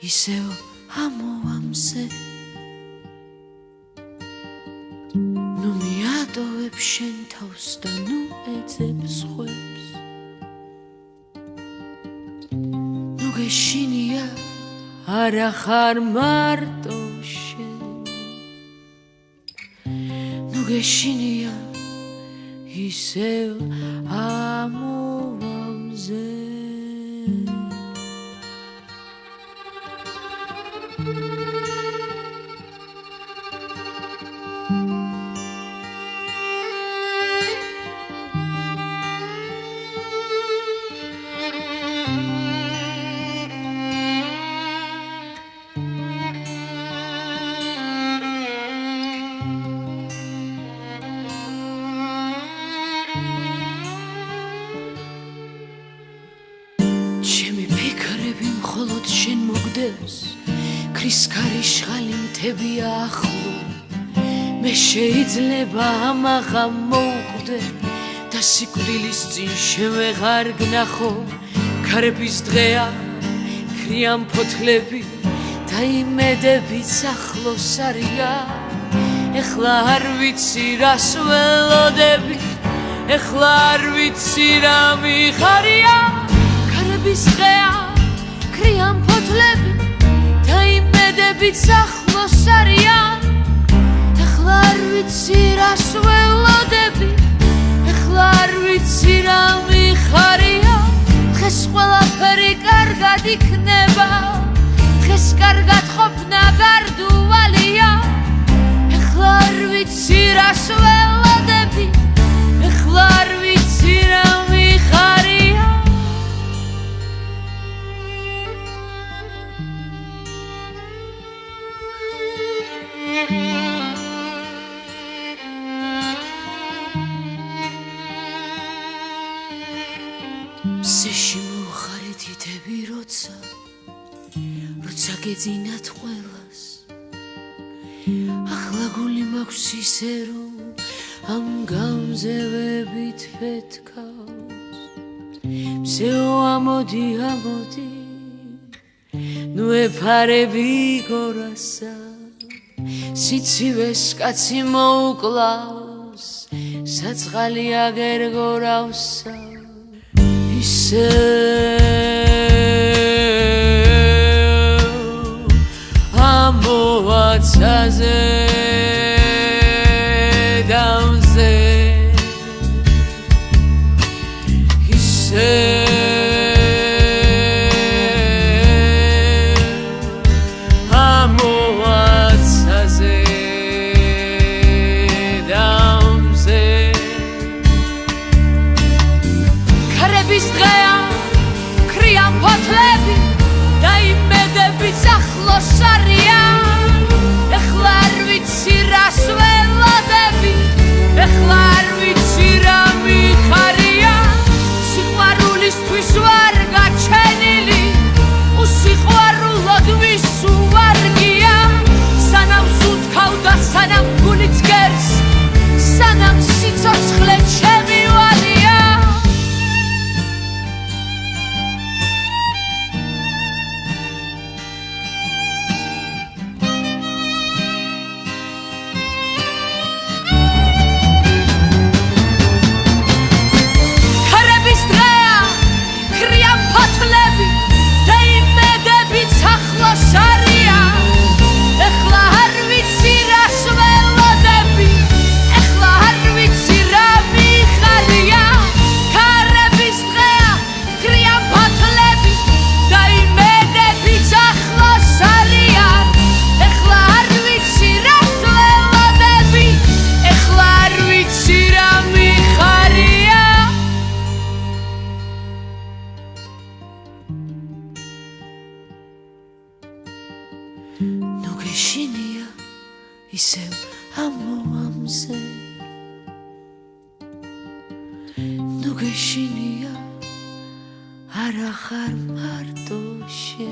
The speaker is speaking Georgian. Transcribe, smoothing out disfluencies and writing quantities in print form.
ისევ ამოვამზე ნუ მიატოვებ შენ თავს და ნუ ეძებ სხვებს ნუ გეშინია არა ხარ მარტო შენ ნუ გეშინია ისევ ამოვამზე მხოლოდ შენ მოგდევს ქრის ქარიშხალი მთებია ახლო მე შეიძლება ამაღა მოვკვდე და სიკვდილის წინ შენ ვეღარ გნახო ქარების დღეა ქრიან ფოთლები და იმედებიც ახლოს არიან ეხლა არ ვიცი რას ველოდები ეხლა არ ვიცი რა მიხარია ქარების დღეა ქრიან ფოთლები და იმედებიც ახლოს არიან ეხლა არ ვიცი რას ველოდები ეხლა არ ვიცი რა მიხარია დღეს ყველაფერი კარგად იქნება დღეს კარგად ყოფნა გარდუვალია ეხლა არ ვიცი რას ველოდები ეხლა არ ვიცი რა მიხარია მზეში მოუხარეთ ითები როცა გეძინათ ყველას ახლა გული მაქვს ისე რომ ამ გამზევებით ფეთქავს მზეო ამოდი ამოდი ნუ ეფარები გორასა სიცივეს კაცი მოუკლავს საწყალი აგერ გორავსა ისე ამოვაცაზე დამზე ისე ამოვაცაზე დამზე ქარების დღეა ქრიან ფოთლები და იმედებიც ახლოს არიან ეხლა არ ვიცი რას ველოდები ეხლა არ ვიცი რა მიხარია სიყვარულისთვის ვარ გაჩენილი უსიყვარულოდ ვის უვარგია სანამ სუნთქავ და სანამ გულიც გერს სანამ სიცოცხლე ჩემი ვალია ნუ გეშინია ისევ ამოვამზე ნუ გეშინია არა ხარ მარტო შენ